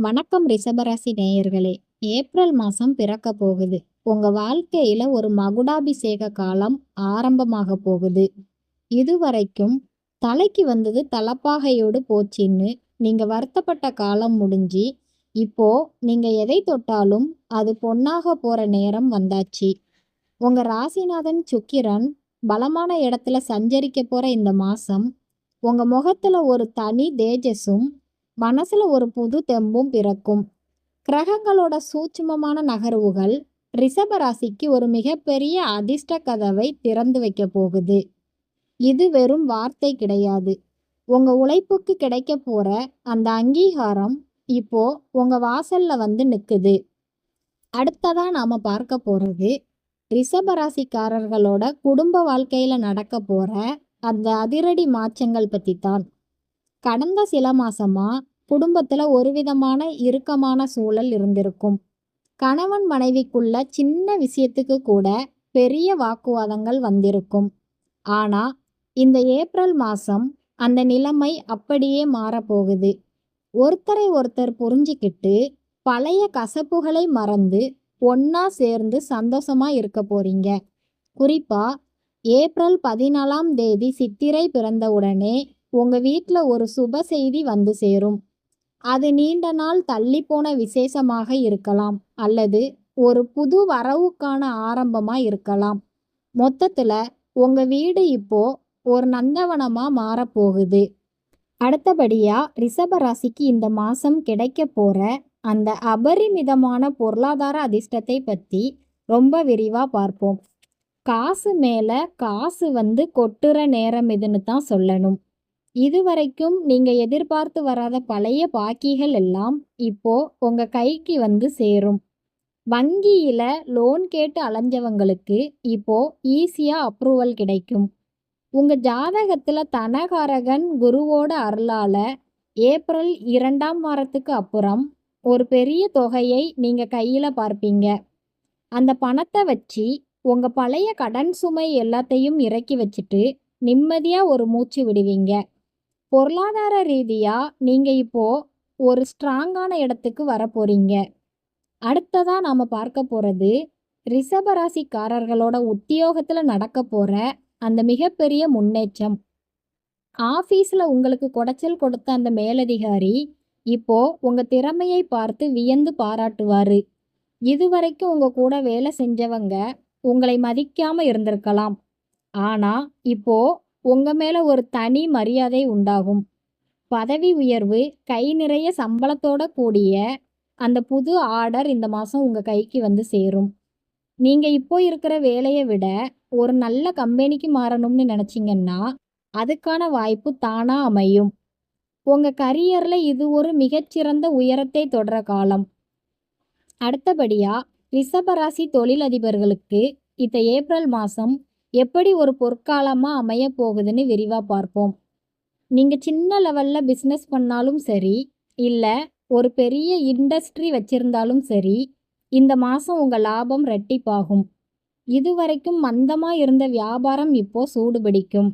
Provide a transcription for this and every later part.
வணக்கம் ரிஷபராசி நேயர்களே. ஏப்ரல் மாசம் பிறக்க போகுது. உங்க வாழ்க்கையில ஒரு மகுடாபிஷேக காலம் ஆரம்பமாக போகுது. இதுவரைக்கும் தலைக்கு வந்தது தலப்பாகையோடு போச்சின்னு நீங்க வருத்தப்பட்ட காலம் முடிஞ்சு, இப்போ நீங்க எதை தொட்டாலும் அது பொன்னாக போற நேரம் வந்தாச்சு. உங்க ராசிநாதன் சுக்கிரன் பலமான இடத்துல சஞ்சரிக்க போற இந்த மாசம் உங்க முகத்துல ஒரு தனி தேஜஸும் மனசுல ஒரு புது தெம்பும் பிறக்கும். கிரகங்களோட சூட்சுமமான நகர்வுகள் ரிஷப ராசிக்கு ஒரு மிகப்பெரிய அதிர்ஷ்ட கதவை திறந்து வைக்க போகுது. இது வெறும் வார்த்தை கிடையாது. உங்க உழைப்புக்கு கிடைக்க போற அந்த அங்கீகாரம் இப்போ உங்க வாசல்ல வந்து நிக்குது. அடுத்ததா நாம பார்க்க போறது ரிஷப ராசிக்காரர்களோட குடும்ப வாழ்க்கையில நடக்க போற அந்த அதிரடி மாற்றங்கள் பத்தி தான். கடந்த சில மாசமா குடும்பத்துல ஒரு விதமான இறுக்கமான சூழல் இருந்திருக்கும். கணவன் மனைவிக்குள்ள சின்ன விஷயத்துக்கு கூட பெரிய வாக்குவாதங்கள் வந்திருக்கும். ஆனா இந்த ஏப்ரல் மாசம் அந்த நிலைமை அப்படியே மாறப்போகுது. ஒருத்தரை ஒருத்தர் புரிஞ்சுக்கிட்டு பழைய கசப்புகளை மறந்து ஒன்னா சேர்ந்து சந்தோஷமா இருக்க போறீங்க. குறிப்பா ஏப்ரல் 14ஆம் தேதி சித்திரை பிறந்தவுடனே உங்க வீட்டில் ஒரு சுப செய்தி வந்து சேரும். அது நீண்ட நாள் தள்ளி போன விசேஷமாக இருக்கலாம், அல்லது ஒரு புது வரவுக்கான ஆரம்பமா இருக்கலாம். மொத்தத்துல உங்க வீடு இப்போ ஒரு நந்தவனமா மாறப்போகுது. அடுத்தபடியா ரிஷப ராசிக்கு இந்த மாசம் கிடைக்க போற அந்த அபரிமிதமான பொருளாதார அதிர்ஷ்டத்தை பத்தி ரொம்ப விரிவா பார்ப்போம். காசு மேல காசு வந்து கொட்டுற நேரம் இதுன்னு தான் சொல்லணும். இதுவரைக்கும் நீங்க எதிர்பார்த்து வராத பழைய பாக்கிகள் எல்லாம் இப்போ உங்க கைக்கு வந்து சேரும். வங்கியில லோன் கேட்டு அலைஞ்சவங்களுக்கு இப்போ ஈஸியா அப்ரூவல் கிடைக்கும். உங்க ஜாதகத்துல தனகாரகன் குருவோட அருளால ஏப்ரல் 2ஆம் வாரத்துக்கு அப்புறம் ஒரு பெரிய தொகையை நீங்க கையில பார்ப்பீங்க. அந்த பணத்தை வச்சு உங்க பழைய கடன் சுமை எல்லாத்தையும் இறக்கி வச்சுட்டு நிம்மதியா ஒரு மூச்சு விடுவீங்க. பொருளாதார ரீதியா நீங்க இப்போ ஒரு ஸ்ட்ராங்கான இடத்துக்கு வர போறீங்க. அடுத்ததா நாம பார்க்க போறது ரிஷபராசிக்காரர்களோட உத்தியோகத்துல நடக்க போற அந்த மிகப்பெரிய முன்னேற்றம். ஆபீஸ்ல உங்களுக்கு குடைச்சல் கொடுத்த அந்த மேலதிகாரி இப்போ உங்க திறமையை பார்த்து வியந்து பாராட்டுவாரு. இதுவரைக்கும் உங்க கூட வேலை செஞ்சவங்க உங்களை மதிக்காம இருந்திருக்கலாம். ஆனா இப்போ உங்க மேல ஒரு தனி மரியாதை உண்டாகும். பதவி உயர்வு, கை நிறைய சம்பளத்தோட கூடிய அந்த புது ஆர்டர் இந்த மாசம் உங்க கைக்கு வந்து சேரும். நீங்க இப்போ இருக்கிற வேலையை விட ஒரு நல்ல கம்பெனிக்கு மாறணும்னு நினைச்சீங்கன்னா அதுக்கான வாய்ப்பு தானா அமையும். உங்க கரியர்ல இது ஒரு மிகச்சிறந்த உயரத்தை தொடர காலம். அடுத்தபடியா ரிஷபராசி தொழிலதிபர்களுக்கு இந்த ஏப்ரல் மாசம் எப்படி ஒரு பொற்காலமா அமைய போகுதுன்னு விரிவா பார்ப்போம். நீங்க சின்ன லெவல்ல பிசினஸ் பண்ணாலும் சரி, இல்ல ஒரு பெரிய இண்டஸ்ட்ரி வச்சிருந்தாலும் சரி, இந்த மாசம் உங்க லாபம் ரெட்டிப்பாகும். இதுவரைக்கும் மந்தமா இருந்த வியாபாரம் இப்போ சூடுபிடிக்கும்.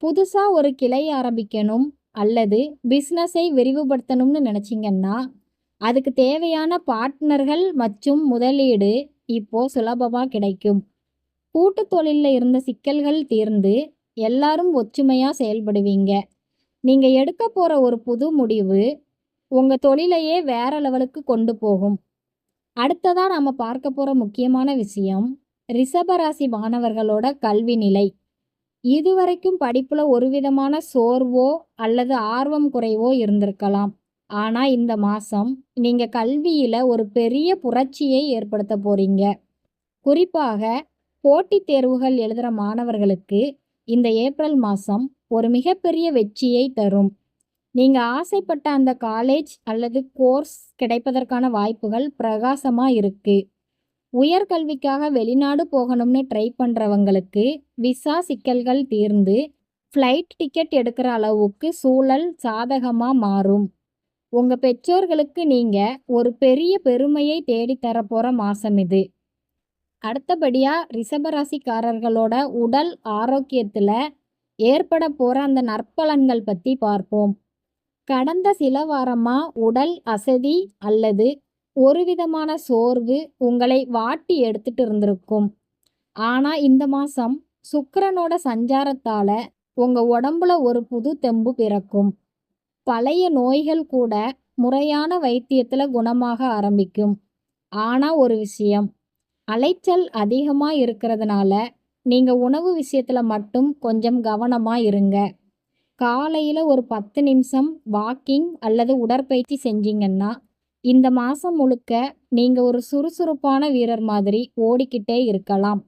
புதுசா ஒரு கிளை ஆரம்பிக்கணும் அல்லது பிசினஸை விரிவுபடுத்தணும்னு நினைச்சீங்கன்னா அதுக்கு தேவையான பார்ட்னர்கள் மற்றும் முதலீடு இப்போ சுலபமா கிடைக்கும். கூட்டு தொழில்ல இருந்த சிக்கல்கள் தீர்ந்து எல்லாரும் ஒற்றுமையா செயல்படுவீங்க. நீங்க எடுக்க போற ஒரு புது முடிவு உங்க தொழிலையே வேற லெவலுக்கு கொண்டு போகும். அடுத்ததா நாம பார்க்க போற முக்கியமான விஷயம் ரிஷபராசி மாணவர்களோட கல்வி நிலை. இதுவரைக்கும் படிப்புல ஒரு விதமான சோர்வோ அல்லது ஆர்வம் குறைவோ இருந்திருக்கலாம். ஆனா இந்த மாசம் நீங்க கல்வியில ஒரு பெரிய புரட்சியை ஏற்படுத்த போறீங்க. குறிப்பாக போட்டித் தேர்வுகள் எழுதுகிற மாணவர்களுக்கு இந்த ஏப்ரல் மாதம் ஒரு மிகப்பெரிய வெற்றியை தரும். நீங்கள் ஆசைப்பட்ட அந்த காலேஜ் அல்லது கோர்ஸ் கிடைப்பதற்கான வாய்ப்புகள் பிரகாசமாக இருக்குது. உயர்கல்விக்காக வெளிநாடு போகணும்னு ட்ரை பண்ணுறவங்களுக்கு விசா சிக்கல்கள் தீர்ந்து ஃப்ளைட் டிக்கெட் எடுக்கிற அளவுக்கு சூழல் சாதகமாக மாறும். உங்கள் பெற்றோர்களுக்கு நீங்கள் ஒரு பெரிய பெருமையை தேடித்தர போகிற மாதம் இது. அடுத்தபடியா ரிஷபராசிக்காரர்களோட உடல் ஆரோக்கியத்துல ஏற்பட போற அந்த நற்பலன்கள் பத்தி பார்ப்போம். கடந்த சில வாரமா உடல் அசதி அல்லது ஒரு விதமான சோர்வு உங்களை வாட்டி எடுத்துட்டு இருந்திருக்கும். ஆனா இந்த மாசம் சுக்கிரனோட சஞ்சாரத்தால உங்க உடம்புல ஒரு புது தெம்பு பிறக்கும். பழைய நோய்கள் கூட முறையான வைத்தியத்துல குணமாக ஆரம்பிக்கும். ஆனா ஒரு விஷயம், அலைச்சல் அதிகமா இருக்கிறதுனால நீங்க உணவு விஷயத்துல மட்டும் கொஞ்சம் கவனமா இருங்க. காலையில ஒரு 10 நிமிஷம் வாக்கிங் அல்லது உடற்பயிற்சி செஞ்சீங்கன்னா இந்த மாசம் முழுக்க நீங்க ஒரு சுறுசுறுப்பான வீரர் மாதிரி ஓடிக்கிட்டே இருக்கலாம்.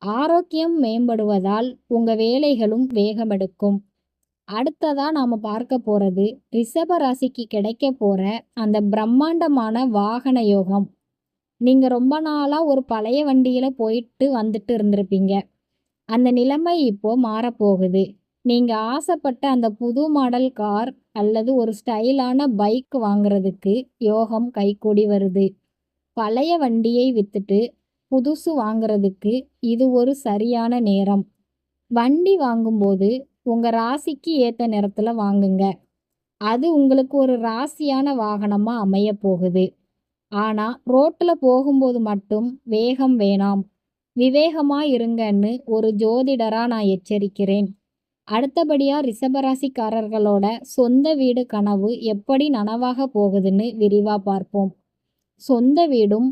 ஆரோக்கியம் மேம்படுவதால் உங்க வேலைகளும் வேகமெடுக்கும். அடுத்ததா நாம பார்க்க போறது ரிஷப ராசிக்கு கிடைக்க போற அந்த பிரம்மாண்டமான வாகன யோகம். நீங்க ரொம்ப நாளா ஒரு பழைய வண்டியில போயிட்டு வந்துட்டு இருந்திருப்பீங்க. அந்த நிலைமை இப்போ மாறப்போகுது. நீங்க ஆசைப்பட்ட அந்த புது மாடல் கார் அல்லது ஒரு ஸ்டைலான பைக் வாங்குறதுக்கு யோகம் கைகூடி வருது. பழைய வண்டியை வித்துட்டு புதுசு வாங்குறதுக்கு இது ஒரு சரியான நேரம். வண்டி வாங்கும்போது உங்க ராசிக்கு ஏத்த நேரத்துல வாங்குங்க. அது உங்களுக்கு ஒரு ராசியான வாகனமா அமைய போகுது. ஆனா ரோட்ல போகும்போது மட்டும் வேகம் வேணாம். விவேகமா இருங்கன்னு ஒரு ஜோதிடரா நான் எச்சரிக்கிறேன். அடுத்தபடியா ரிஷபராசிக்காரர்களோட சொந்த வீடு கனவு எப்படி நனவாக போகுதுன்னு விரிவா பார்ப்போம். சொந்த வீடும்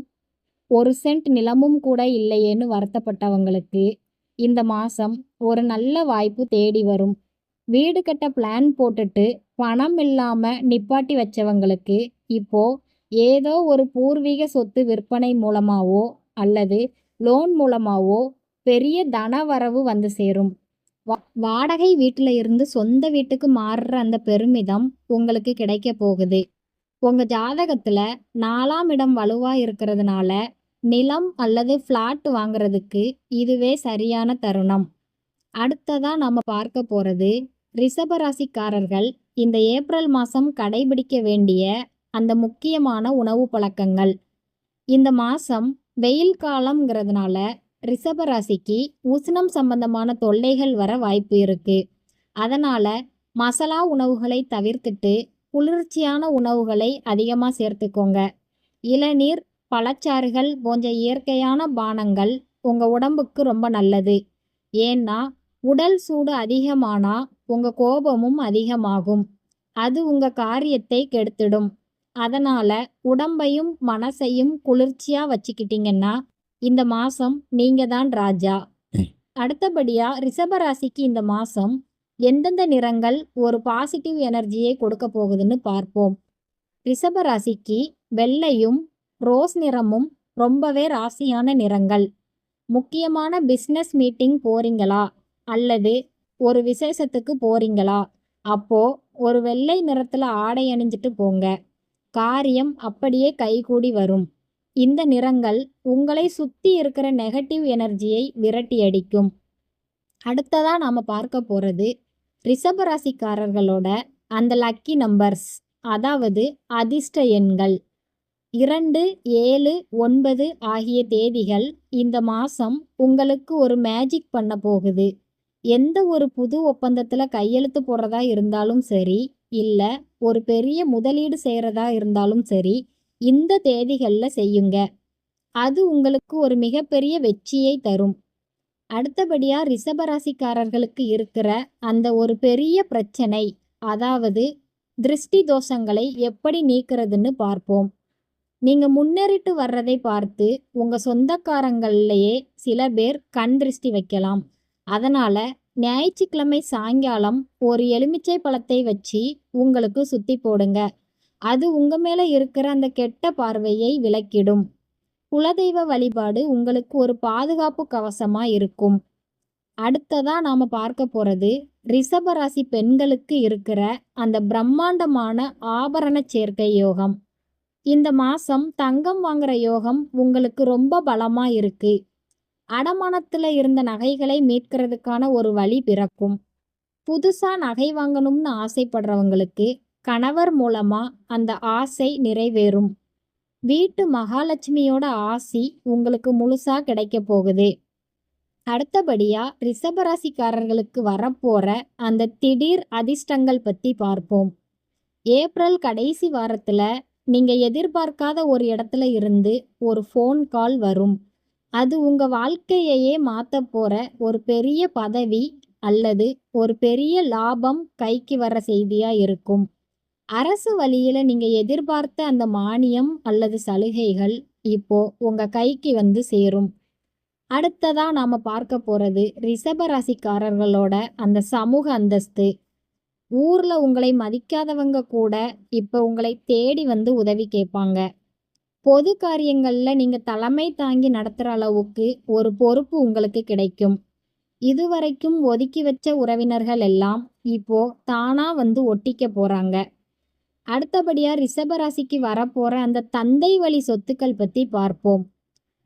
1 சென்ட் நிலமும் கூட இல்லையேன்னு வருத்தப்பட்டவங்களுக்கு இந்த மாசம் ஒரு நல்ல வாய்ப்பு தேடி வரும். வீடு கட்ட பிளான் போட்டுட்டு பணம் இல்லாம நிப்பாட்டி வச்சவங்களுக்கு இப்போ ஏதோ ஒரு பூர்வீக சொத்து விற்பனை மூலமாவோ அல்லது லோன் மூலமாவோ பெரிய தனவரவு வந்து சேரும். வாடகை வீட்டில் இருந்து சொந்த வீட்டுக்கு மாறுற அந்த பெருமிதம் உங்களுக்கு கிடைக்க போகுது. உங்க ஜாதகத்துல 4ஆம் இடம் வலுவா இருக்கிறதுனால நிலம் அல்லது பிளாட் வாங்குறதுக்கு இதுவே சரியான தருணம். அடுத்ததா நம்ம பார்க்க போறது ரிஷபராசிக்காரர்கள் இந்த ஏப்ரல் மாசம் கடைபிடிக்க வேண்டிய அந்த முக்கியமான உணவு பழக்கங்கள். இந்த மாசம் வெயில் காலம்ங்கிறதுனால ரிஷபராசிக்கு உஷ்ணம் சம்பந்தமான தொல்லைகள் வர வாய்ப்பு இருக்கு. அதனால மசாலா உணவுகளை தவிர்த்துட்டு குளிர்ச்சியான உணவுகளை அதிகமாக சேர்த்துக்கோங்க. இளநீர், பழச்சாறுகள் போன்ற இயற்கையான பானங்கள் உங்க உடம்புக்கு ரொம்ப நல்லது. ஏன்னா உடல் சூடு அதிகமானா உங்க கோபமும் அதிகமாகும். அது உங்க காரியத்தை கெடுத்துடும். அதனால உடம்பையும் மனசையும் குளிர்ச்சியா வச்சுக்கிட்டீங்கன்னா இந்த மாசம் நீங்க தான் ராஜா. அடுத்தபடியா ரிஷபராசிக்கு இந்த மாசம் எந்தெந்த நிறங்கள் ஒரு பாசிட்டிவ் எனர்ஜியை கொடுக்க போகுதுன்னு பார்ப்போம். ரிஷபராசிக்கு வெள்ளையும் ரோஸ் நிறமும் ரொம்பவே ராசியான நிறங்கள். முக்கியமான பிஸ்னஸ் மீட்டிங் போறீங்களா அல்லது ஒரு விசேஷத்துக்கு போறீங்களா, அப்போ ஒரு வெள்ளை நிறத்துல ஆடை அணிஞ்சிட்டு போங்க. காரியம் அப்படியே கைகூடி வரும். இந்த நிறங்கள் உங்களை சுத்தி இருக்கிற நெகட்டிவ் எனர்ஜியை விரட்டி அடிக்கும். அடுத்ததா நாம பார்க்க போறது ரிஷபராசிக்காரர்களோட அந்த லக்கி நம்பர்ஸ், அதாவது அதிர்ஷ்ட எண்கள். 2, 7, 9 ஆகிய தேதிகள் இந்த மாசம் உங்களுக்கு ஒரு மேஜிக் பண்ண போகுது. எந்த ஒரு புது ஒப்பந்தத்துல கையெழுத்து போடுறதா இருந்தாலும் சரி, இல்ல ஒரு பெரிய முதலீடு செய்யறதா இருந்தாலும் சரி, இந்த தேதிகள்ல செய்யுங்க. அது உங்களுக்கு ஒரு மிகப்பெரிய வெற்றியை தரும். அடுத்தபடியா ரிஷபராசிக்காரர்களுக்கு இருக்கிற அந்த ஒரு பெரிய பிரச்சனை, அதாவது திருஷ்டி தோஷங்களை எப்படி நீக்கிறதுன்னு பார்ப்போம். நீங்க முன்னேறிட்டு வர்றதை பார்த்து உங்க சொந்தக்காரங்கள்லயே சில பேர் கண் திருஷ்டி வைக்கலாம். அதனால ஞாயிற்றுக்கிழமை சாயங்காலம் ஒரு எலுமிச்சை பழத்தை வச்சு உங்களுக்கு சுத்தி போடுங்க. அது உங்க மேல இருக்கிற அந்த கெட்ட பார்வையை விலக்கிடும். குலதெய்வ வழிபாடு உங்களுக்கு ஒரு பாதுகாப்பு கவசமா இருக்கும். அடுத்ததா நாம பார்க்க போறது ரிஷபராசி பெண்களுக்கு இருக்கிற அந்த பிரம்மாண்டமான ஆபரண சேர்க்கை யோகம். இந்த மாசம் தங்கம் வாங்குற யோகம் உங்களுக்கு ரொம்ப பலமா இருக்கு. அடமானத்துல இருந்த நகைகளை மீட்கிறதுக்கான ஒரு வழி பிறக்கும். புதுசா நகை வாங்கணும்னு ஆசைப்படுறவங்களுக்கு கணவர் மூலமா அந்த ஆசை நிறைவேறும். வீட்டு மகாலட்சுமியோட ஆசி உங்களுக்கு முழுசா கிடைக்க போகுது. அடுத்தபடியா ரிஷபராசிக்காரர்களுக்கு வரப்போற அந்த திடீர் அதிர்ஷ்டங்கள் பத்தி பார்ப்போம். ஏப்ரல் கடைசி வாரத்துல நீங்க எதிர்பார்க்காத ஒரு இடத்துல இருந்து ஒரு ஃபோன் கால் வரும். அது உங்க வாழ்க்கையையே மாத்தப் போற ஒரு பெரிய பதவி அல்லது ஒரு பெரிய லாபம் கைக்கு வர செய்தியா இருக்கும். அரசு வழியில நீங்க எதிர்பார்த்த அந்த மானியம் அல்லது சலுகைகள் இப்போ உங்க கைக்கு வந்து சேரும். அடுத்ததா நாம பார்க்க போறது ரிஷப ராசிக்காரர்களோட அந்த சமூக அந்தஸ்து. ஊர்ல உங்களை மதிக்காதவங்க கூட இப்ப உங்களை தேடி வந்து உதவி கேட்பாங்க. பொது காரியங்கள்ல நீங்க தலைமை தாங்கி நடத்துற அளவுக்கு ஒரு பொறுப்பு உங்களுக்கு கிடைக்கும். இதுவரைக்கும் ஒதுக்கி வச்ச உறவினர்கள் எல்லாம் இப்போ தானா வந்து ஒட்டிக்க போறாங்க. அடுத்தபடியா ரிஷப ராசிக்கு வரப்போற அந்த தந்தை வழி சொத்துக்கள் பத்தி பார்ப்போம்.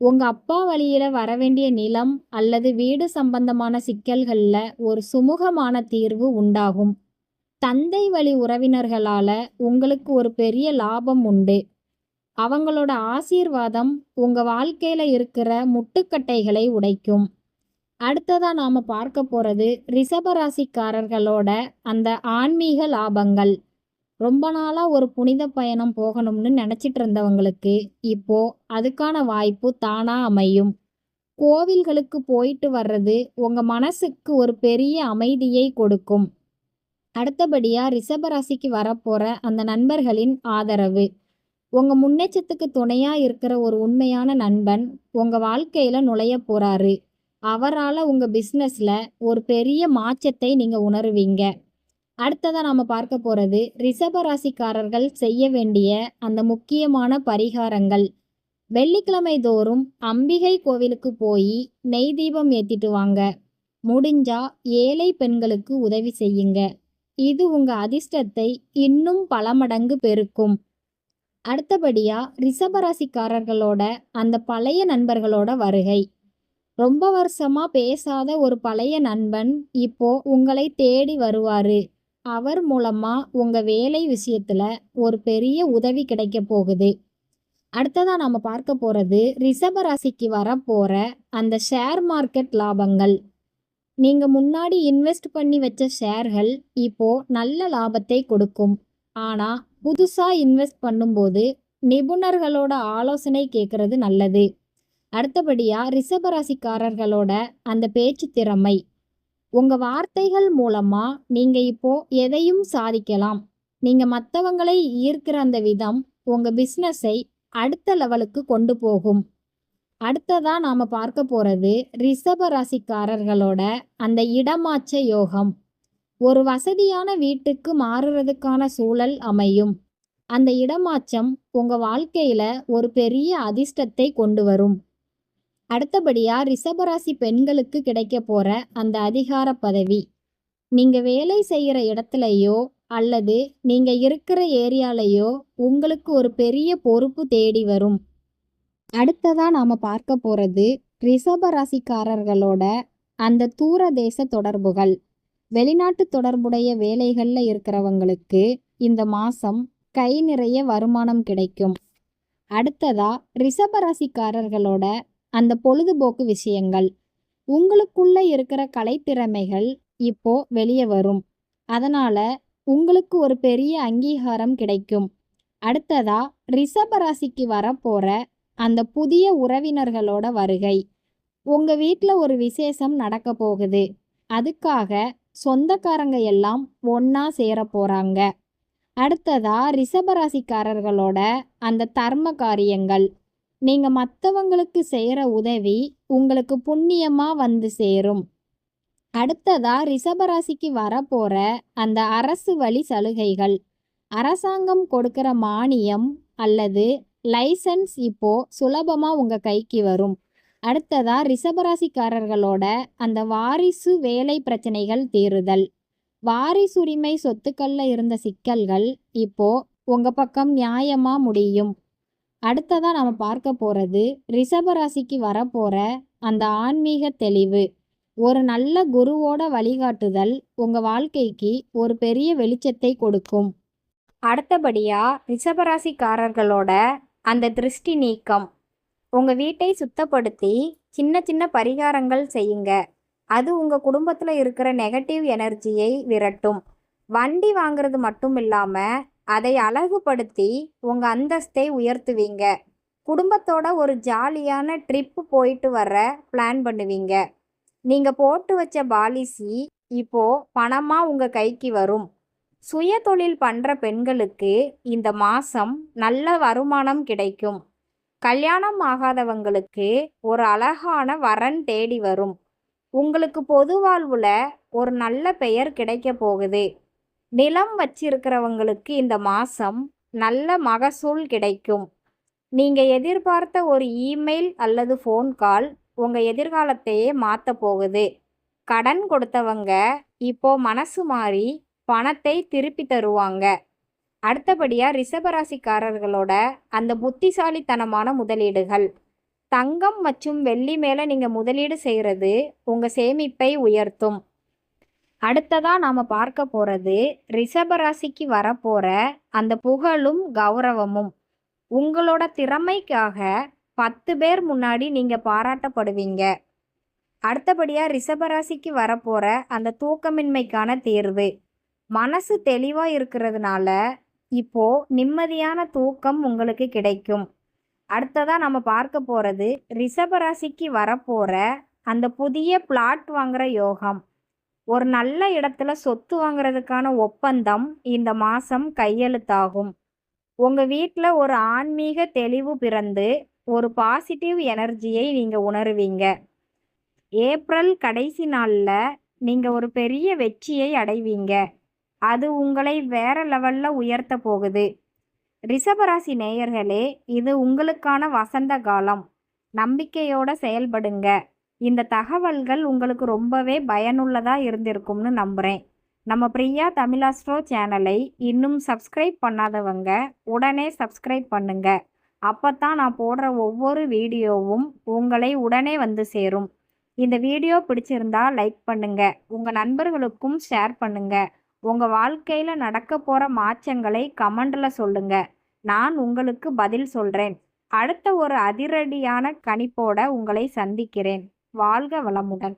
உங்க அப்பா வழியில வரவேண்டிய நிலம் அல்லது வீடு சம்பந்தமான சிக்கல்கள்ல ஒரு சுமூகமான தீர்வு உண்டாகும். தந்தை வழி உறவினர்களால உங்களுக்கு ஒரு பெரிய லாபம் உண்டு. அவங்களோட ஆசீர்வாதம் உங்க வாழ்க்கையில இருக்கிற முட்டுக்கட்டைகளை உடைக்கும். அடுத்ததா நாம பார்க்க போறது ரிஷப ராசிக்காரர்களோட அந்த ஆன்மீக லாபங்கள். ரொம்ப நாளா ஒரு புனித பயணம் போகணும்னு நினைச்சிட்டு இருந்தவங்களுக்கு இப்போ அதுக்கான வாய்ப்பு தானா அமையும். கோவில்களுக்கு போயிட்டு வர்றது உங்க மனசுக்கு ஒரு பெரிய அமைதியை கொடுக்கும். அடுத்தபடியா ரிஷப ராசிக்கு வரப்போற அந்த நண்பர்களின் ஆதரவு. உங்க முன்னேற்றத்துக்கு துணையா இருக்கிற ஒரு உண்மையான நண்பன் உங்க வாழ்க்கையில நுழைய போறாரு. அவரால உங்க பிசினஸ்ல ஒரு பெரிய மாற்றத்தை நீங்க உணருவீங்க. அடுத்ததா நாம பார்க்க போறது ரிஷப ராசிக்காரர்கள் செய்ய வேண்டிய அந்த முக்கியமான பரிகாரங்கள். வெள்ளிக்கிழமை தோறும் அம்பிகை கோவிலுக்கு போய் நெய் தீபம் ஏத்திட்டு வாங்க. முடிஞ்சா ஏழை பெண்களுக்கு உதவி செய்யுங்க. இது உங்க அதிர்ஷ்டத்தை இன்னும் பல மடங்கு பெருக்கும். அடுத்தபடியா ரிஷபராசிக்காரர்களோட அந்த பழைய நண்பர்களோட வருகை. ரொம்ப வருஷமா பேசாத ஒரு பழைய நண்பன் இப்போ உங்களை தேடி வருவாரு. அவர் மூலமா உங்க வேலை விஷயத்துல ஒரு பெரிய உதவி கிடைக்க போகுது. அடுத்ததா நாம பார்க்க போறது ரிஷப ராசிக்கு வரப்போற அந்த ஷேர் மார்க்கெட் லாபங்கள். நீங்க முன்னாடி இன்வெஸ்ட் பண்ணி வச்ச ஷேர்கள் இப்போ நல்ல லாபத்தை கொடுக்கும். ஆனா புதுசா இன்வெஸ்ட் பண்ணும்போது நிபுணர்களோட ஆலோசனை கேட்கறது நல்லது. அடுத்தபடியா ரிஷபராசிக்காரர்களோட அந்த பேச்சு திறமை. உங்க வார்த்தைகள் மூலமா நீங்க இப்போ எதையும் சாதிக்கலாம். நீங்க மற்றவங்களை ஈர்க்கிற அந்த விதம் உங்க பிசினஸை அடுத்த லெவலுக்கு கொண்டு போகும். அடுத்ததா நாம பார்க்க போறது ரிஷப ராசிக்காரர்களோட அந்த இடமாற்ற யோகம். ஒரு வசதியான வீட்டுக்கு மாறுறதுக்கான சூழல் அமையும். அந்த இடமாற்றம் உங்க வாழ்க்கையில ஒரு பெரிய அதிர்ஷ்டத்தை கொண்டு வரும். அடுத்தபடியா ரிஷபராசி பெண்களுக்கு கிடைக்க போற அந்த அதிகார பதவி. நீங்க வேலை செய்யற இடத்துலயோ அல்லது நீங்க இருக்கிற ஏரியாலையோ உங்களுக்கு ஒரு பெரிய பொறுப்பு தேடி வரும். அடுத்ததா நாம பார்க்க போறது ரிஷப ராசிக்காரர்களோட அந்த தூரதேச தொடர்புகள். வெளிநாட்டு தொடர்புடைய வேலைகள்ல இருக்கிறவங்களுக்கு இந்த மாசம் கை நிறைய வருமானம் கிடைக்கும். அடுத்ததா ரிஷப ராசிக்காரர்களோட அந்த பொழுதுபோக்கு விஷயங்கள். உங்களுக்குள்ள இருக்கிற கலைத்திறமைகள் இப்போ வெளியே வரும். அதனால உங்களுக்கு ஒரு பெரிய அங்கீகாரம் கிடைக்கும். அடுத்ததா ரிஷப ராசிக்கு வரப்போற அந்த புதிய உறவினர்களோட வருகை. உங்க வீட்டில் ஒரு விசேஷம் நடக்க போகுது. அதுக்காக சொந்தக்காரங்க எல்லாம் ஒன்னா சேர போறாங்க. அடுத்ததா ரிஷபராசிக்காரர்களோட அந்த தர்ம காரியங்கள். நீங்க மற்றவங்களுக்கு செய்கிற உதவி உங்களுக்கு புண்ணியமா வந்து சேரும். அடுத்ததா ரிஷபராசிக்கு வரப்போற அந்த அரசு வழி சலுகைகள். அரசாங்கம் கொடுக்கிற மானியம் அல்லது லைசன்ஸ் இப்போ சுலபமா உங்க கைக்கு வரும். அடுத்ததா ரிஷபராசிக்காரர்களோட அந்த வாரிசு வேலை பிரச்சனைகள் தீருதல். வாரிசுரிமை சொத்துக்கள்ல இருந்த சிக்கல்கள் இப்போ உங்க பக்கம் நியாயமா முடியும். அடுத்ததா நம்ம பார்க்க போறது ரிஷபராசிக்கு வரப்போற அந்த ஆன்மீக தெளிவு. ஒரு நல்ல குருவோட வழிகாட்டுதல் உங்க வாழ்க்கைக்கு ஒரு பெரிய வெளிச்சத்தை கொடுக்கும். அடுத்தபடியா ரிஷபராசிக்காரர்களோட அந்த திருஷ்டி நீக்கம். உங்க வீட்டை சுத்தப்படுத்தி சின்ன சின்ன பரிகாரங்கள் செய்யுங்க. அது உங்க குடும்பத்துல இருக்கிற நெகட்டிவ் எனர்ஜியை விரட்டும். வண்டி வாங்குறது மட்டும் இல்லாம அதை அழகுபடுத்தி உங்க அந்தஸ்தை உயர்த்துவீங்க. குடும்பத்தோட ஒரு ஜாலியான ட்ரிப்பு போயிட்டு வர பிளான் பண்ணுவீங்க. நீங்க போட்டு வச்ச பாலிசி இப்போ பணமா உங்க கைக்கு வரும். சுய தொழில் பண்ற பெண்களுக்கு இந்த மாசம் நல்ல வருமானம் கிடைக்கும். கல்யாணம் ஆகாதவங்களுக்கு ஒரு அழகான வரன் தேடி வரும். உங்களுக்கு பொது வாழ்வுல ஒரு நல்ல பெயர் கிடைக்க போகுது. நிலம் வச்சிருக்கிறவங்களுக்கு இந்த மாசம் நல்ல மகசூல் கிடைக்கும். நீங்க எதிர்பார்த்த ஒரு இமெயில் அல்லது ஃபோன் கால் உங்க எதிர்காலத்தையே மாத்த போகுது. கடன் கொடுத்தவங்க இப்போ மனசு மாறி பணத்தை திருப்பி தருவாங்க. அடுத்தபடியா ரிஷபராசிக்காரர்களோட அந்த புத்திசாலித்தனமான முதலீடுகள். தங்கம் மற்றும் வெள்ளி மேல நீங்க முதலீடு செய்யறது உங்க சேமிப்பை உயர்த்தும். அடுத்ததா நாம பார்க்க போறது ரிஷபராசிக்கு வரப்போற அந்த புகழும் கௌரவமும். உங்களோட திறமைக்காக 10 பேர் முன்னாடி நீங்க பாராட்டப்படுவீங்க. அடுத்தபடியா ரிஷபராசிக்கு வரப்போற அந்த தூக்கமின்மைக்கான தீர்வு. மனசு தெளிவா இருக்கிறதுனால இப்போ நிம்மதியான தூக்கம் உங்களுக்கு கிடைக்கும். அடுத்ததா நம்ம பார்க்க போறது ரிஷபராசிக்கு வரப்போற அந்த புதிய பிளாட் வாங்குற யோகம். ஒரு நல்ல இடத்துல சொத்து வாங்குறதுக்கான ஒப்பந்தம் இந்த மாசம் கையெழுத்தாகும். உங்க வீட்டில் ஒரு ஆன்மீக தெளிவு பிறந்து ஒரு பாசிட்டிவ் எனர்ஜியை நீங்க உணருவீங்க. ஏப்ரல் கடைசி நாள்ல நீங்க ஒரு பெரிய வெற்றியை அடைவீங்க. அது உங்களை வேற லெவல்ல உயர்த்த போகுது. ரிஷபராசி நேயர்களே, இது உங்களுக்கான வசந்த காலம். நம்பிக்கையோட செயல்படுங்க. இந்த தகவல்கள் உங்களுக்கு ரொம்பவே பயனுள்ளதா இருந்திருக்கும்னு நம்புறேன். நம்ம பிரியா தமிழாஸ்ட்ரோ சேனலை இன்னும் சப்ஸ்கிரைப் பண்ணாதவங்க உடனே சப்ஸ்கிரைப் பண்ணுங்க. அப்பத்தான் நான் போடுற ஒவ்வொரு வீடியோவும் உங்களை உடனே வந்து சேரும். இந்த வீடியோ பிடிச்சிருந்தா லைக் பண்ணுங்க. உங்க நண்பர்களுக்கும் ஷேர் பண்ணுங்க. உங்க வாழ்க்கையில நடக்க போற மாற்றங்களை கமெண்ட்ல சொல்லுங்க. நான் உங்களுக்கு பதில் சொல்றேன். அடுத்த ஒரு அதிரடியான கணிப்போட உங்களை சந்திக்கிறேன். வாழ்க வளமுடன்.